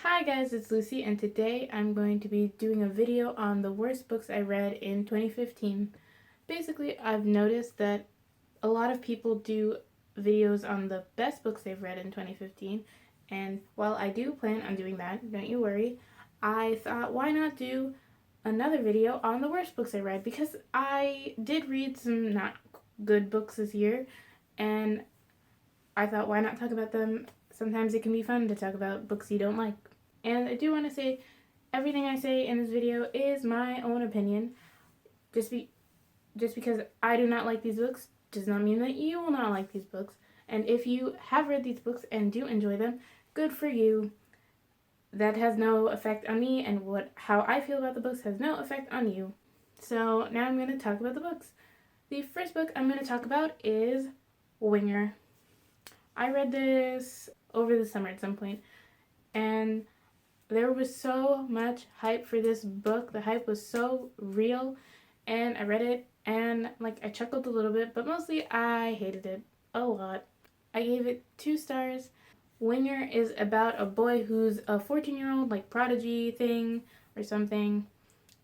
Hi guys, it's Lucy, and today I'm going to be doing a video on the worst books I read in 2015. Basically, I've noticed that a lot of people do videos on the best books they've read in 2015, and while I do plan on doing that, don't you worry, I thought why not do another video on the worst books I read, because I did read some not good books this year, and I thought why not talk about them. Sometimes it can be fun to talk about books you don't like. And I do want to say everything I say in this video is my own opinion. Just be just because I do not like these books does not mean that you will not like these books. And if you have read these books and do enjoy them, good for you. That has no effect on me, and how I feel about the books has no effect on you. So now I'm going to talk about the books. The first book I'm going to talk about is Winger. I read this over the summer at some point, and there was so much hype for this book. The hype was so real, and I read it and I chuckled a little bit, but mostly I hated it a lot. I gave it 2 stars. Winger is about a boy who's a 14-year-old prodigy thing or something.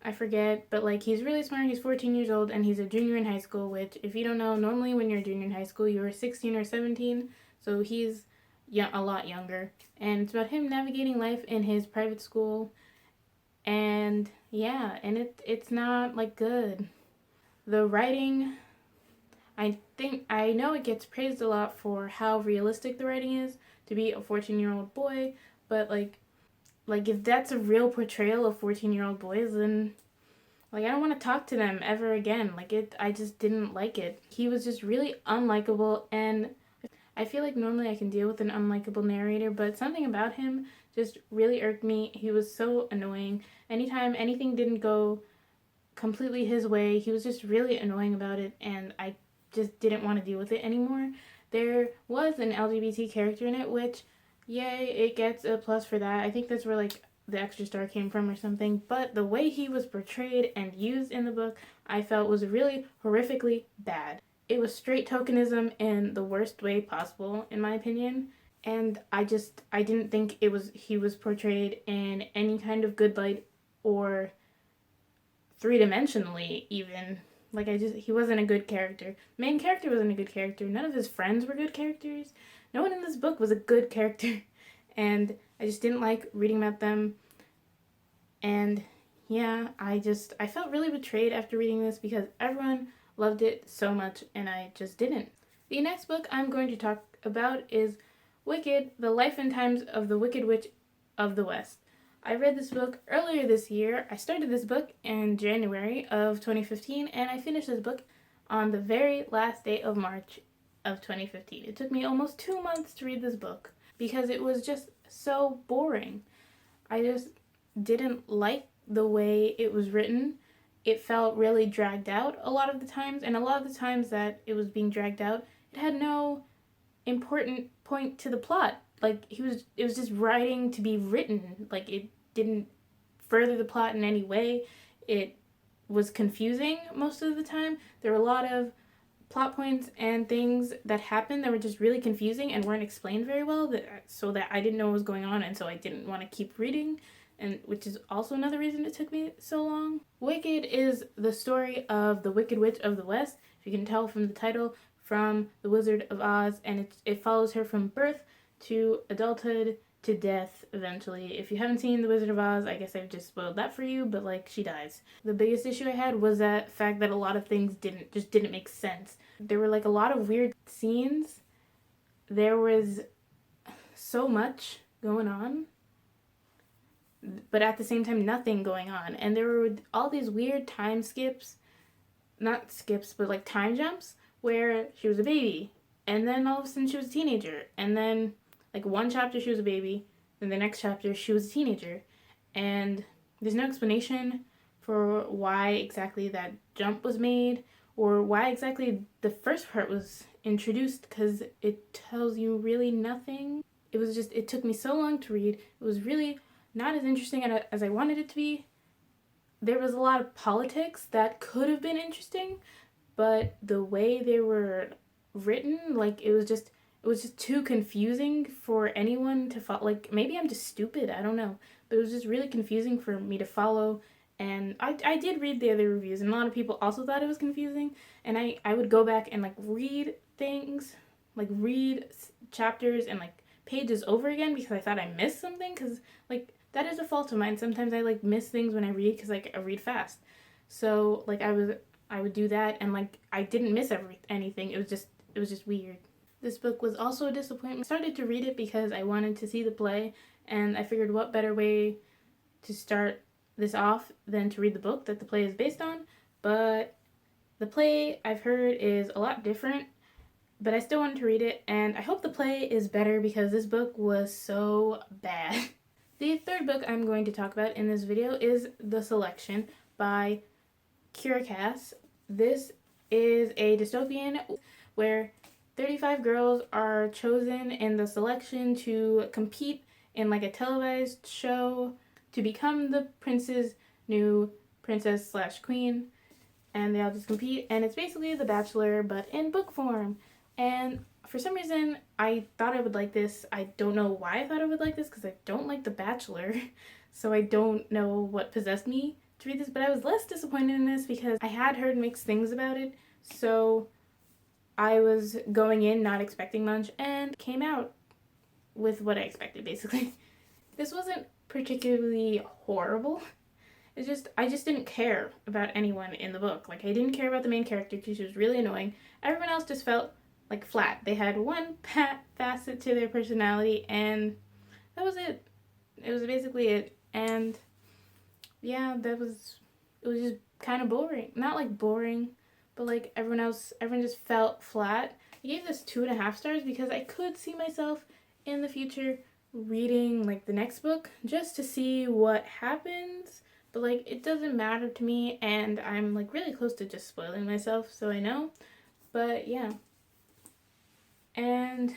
I forget, but he's really smart. He's 14 years old and he's a junior in high school, which if you don't know, normally when you're a junior in high school, you're 16 or 17. So he's a lot younger, and it's about him navigating life in his private school. And yeah, and it's not good. The writing, I know it gets praised a lot for how realistic the writing is to be a 14-year-old boy, but if that's a real portrayal of 14-year-old boys, then I don't want to talk to them ever again. I just didn't like it. He was just really unlikable, and I feel like normally I can deal with an unlikable narrator, but something about him just really irked me. He was so annoying. Anytime anything didn't go completely his way, he was just really annoying about it, and I just didn't want to deal with it anymore. There was an LGBT character in it, which, yay, it gets a plus for that. I think that's where the extra star came from or something, but the way he was portrayed and used in the book, I felt was really horrifically bad. It was straight tokenism in the worst way possible, in my opinion. And I didn't think he was portrayed in any kind of good light, or three-dimensionally even. He wasn't a good character. Main character wasn't a good character. None of his friends were good characters. No one in this book was a good character. And I just didn't like reading about them. And yeah, I felt really betrayed after reading this because everyone loved it so much and I just didn't. The next book I'm going to talk about is Wicked, The Life and Times of the Wicked Witch of the West. I read this book earlier this year. I started this book in January of 2015, and I finished this book on the very last day of March of 2015. It took me almost 2 months to read this book because it was just so boring. I just didn't like the way it was written. It felt really dragged out a lot of the times, and a lot of the times that it was being dragged out, it had no important point to the plot. It was just writing to be written. It didn't further the plot in any way. It was confusing most of the time. There were a lot of plot points and things that happened that were just really confusing and weren't explained very well, so that I didn't know what was going on, and so I didn't want to keep reading, and which is also another reason it took me so long. Wicked is the story of the Wicked Witch of the West, if you can tell from the title, from The Wizard of Oz, and it follows her from birth to adulthood to death eventually. If you haven't seen The Wizard of Oz, I guess I've just spoiled that for you, but she dies. The biggest issue I had was that fact that a lot of things didn't make sense. There were a lot of weird scenes. There was so much going on, but at the same time nothing going on. And there were all these weird time skips, not skips, but time jumps, where she was a baby, and then all of a sudden she was a teenager, and then one chapter she was a baby, then the next chapter she was a teenager, and there's no explanation for why exactly that jump was made, or why exactly the first part was introduced, because it tells you really nothing. It took me so long to read. It was really not as interesting as I wanted it to be. There was a lot of politics that could have been interesting, but the way they were written, it was just too confusing for anyone to follow. Like, maybe I'm just stupid, I don't know. But it was just really confusing for me to follow. And I did read the other reviews, and a lot of people also thought it was confusing. And I would go back and like read things, like read chapters and like pages over again because I thought I missed something. Because like that is a fault of mine. Sometimes I like miss things when I read because like I read fast. So like I would do that, and like I didn't miss anything. It was just weird. This book was also a disappointment. I started to read it because I wanted to see the play, and I figured what better way to start this off than to read the book that the play is based on. But the play, I've heard, is a lot different, but I still wanted to read it, and I hope the play is better because this book was so bad. The third book I'm going to talk about in this video is The Selection by Kiera Cass. This is a dystopian where 35 girls are chosen in the selection to compete in like a televised show to become the prince's new princess slash queen, and they all just compete, and it's basically The Bachelor but in book form. And for some reason I thought I would like this. I don't know why I thought I would like this because I don't like The Bachelor, so I don't know what possessed me to read this, but I was less disappointed in this because I had heard mixed things about it, so I was going in not expecting much and came out with what I expected, basically. This wasn't particularly horrible. It's just, I just didn't care about anyone in the book. Like, I didn't care about the main character because she was really annoying. Everyone else just felt like flat. They had one facet to their personality, and that was it. It was basically it. And yeah, it was just kind of boring. Not like boring, but like everyone just felt flat. I gave this 2.5 stars because I could see myself in the future reading like the next book just to see what happens, but like it doesn't matter to me, and I'm like really close to just spoiling myself, so I know. But yeah. And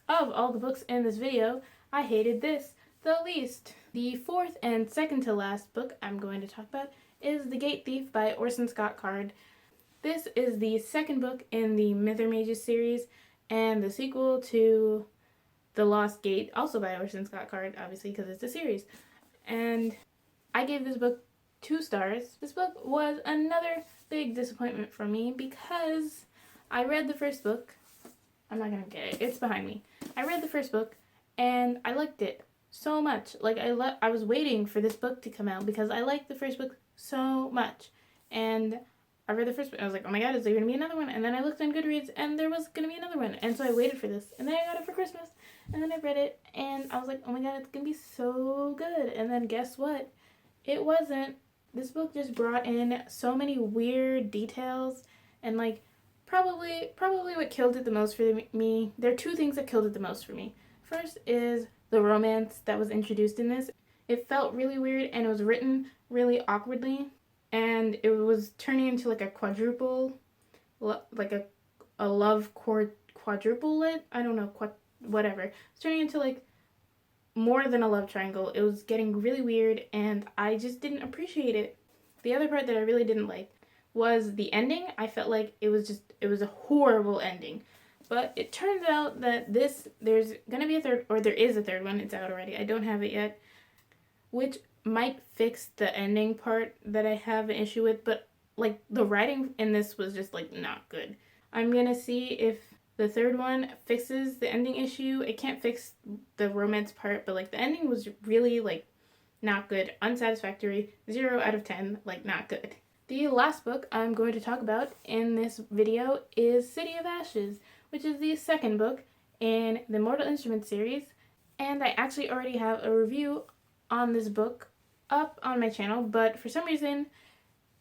of all the books in this video, I hated this the least. The fourth and second to last book I'm going to talk about is The Gate Thief by Orson Scott Card. This is the second book in the Myther Mages series and the sequel to The Lost Gate, also by Orson Scott Card, obviously because it's a series. And I gave this book 2 stars. This book was another big disappointment for me because I read the first book. I'm not gonna get it. It's behind me. I read the first book and I liked it so much. Like I was waiting for this book to come out because I liked the first book so much. And I read the first book. I was like, oh my god, is there gonna be another one? And then I looked on Goodreads and there was gonna be another one. And so I waited for this. And then I got it for Christmas. And then I read it and I was like, oh my god, it's gonna be so good. And then guess what? It wasn't. This book just brought in so many weird details, and like probably what killed it the most for me. There are 2 things that killed it the most for me. First is the romance that was introduced in this. It felt really weird and it was written really awkwardly, and it was turning into like a quadruple, like a love quadruplet. I don't know, whatever. It's turning into like more than a love triangle. It was getting really weird and I just didn't appreciate it. The other part that I really didn't like was the ending. I felt like it was a horrible ending. But it turns out that there's gonna be a third, or there is a third one. It's out already. I don't have it yet, which might fix the ending part that I have an issue with, but like the writing in this was just like not good. I'm gonna see if the third one fixes the ending issue. It can't fix the romance part, but like the ending was really like not good, unsatisfactory, 0 out of 10, like not good. The last book I'm going to talk about in this video is City of Ashes, which is the second book in the Mortal Instruments series, and I actually already have a review on this book up on my channel, but for some reason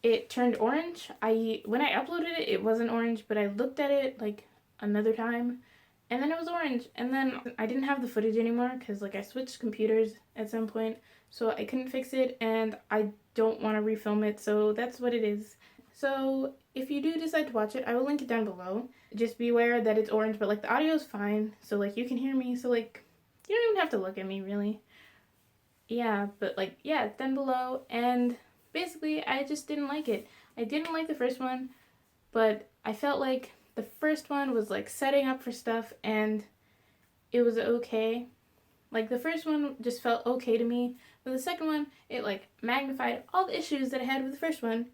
it turned orange. When I uploaded it, it wasn't orange, but I looked at it like another time and then it was orange, and then I didn't have the footage anymore because like I switched computers at some point, so I couldn't fix it and I don't want to refilm it, so that's what it is. So if you do decide to watch it, I will link it down below. Just be aware that it's orange, but like the audio is fine, so like you can hear me, so like you don't even have to look at me really. Yeah, but like yeah, it's down below, and basically I just didn't like it. I didn't like the first one, but I felt like the first one was like setting up for stuff, and it was okay. Like, the first one just felt okay to me, but the second one, it, like, magnified all the issues that I had with the first one,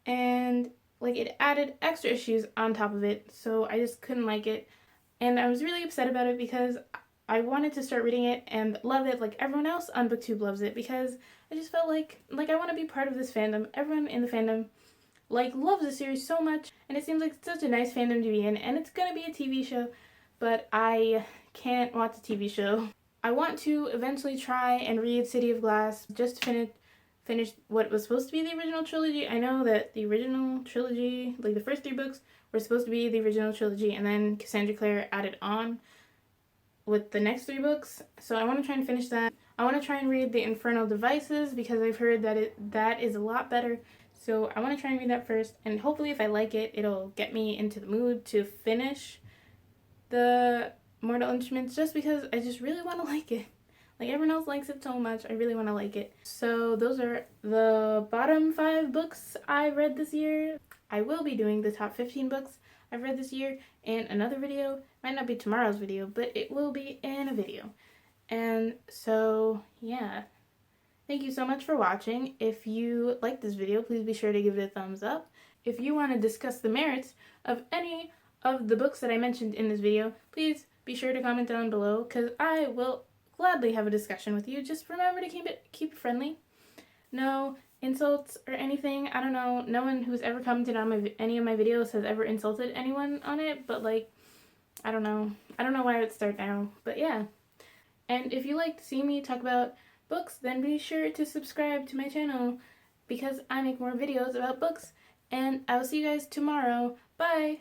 and, like, it added extra issues on top of it, so I just couldn't like it, and I was really upset about it because I wanted to start reading it and love it like everyone else on BookTube loves it, because I just felt like I want to be part of this fandom. Everyone in the fandom, like, loves the series so much, and it seems like such a nice fandom to be in, and it's gonna be a TV show, but I can't watch the TV show. I want to eventually try and read City of Glass just to finish what was supposed to be the original trilogy. I know that the original trilogy, like the first 3 books, were supposed to be the original trilogy, and then Cassandra Clare added on with the next 3 books. So I want to try and finish that. I want to try and read The Infernal Devices because I've heard that that is a lot better. So I want to try and read that first, and hopefully if I like it, it'll get me into the mood to finish the Mortal Instruments, just because I just really want to like it. Like, everyone else likes it so much, I really want to like it. So those are the bottom 5 books I read this year. I will be doing the top 15 books I've read this year in another video. Might not be tomorrow's video, but it will be in a video. And so, yeah. Thank you so much for watching. If you liked this video, please be sure to give it a thumbs up. If you want to discuss the merits of any of the books that I mentioned in this video, please be sure to comment down below, because I will gladly have a discussion with you. Just remember to keep it friendly. No insults or anything. I don't know. No one who's ever commented on any of my videos has ever insulted anyone on it, but, like, I don't know. I don't know why I would start now, but yeah. And if you like to see me talk about books, then be sure to subscribe to my channel, because I make more videos about books, and I will see you guys tomorrow. Bye!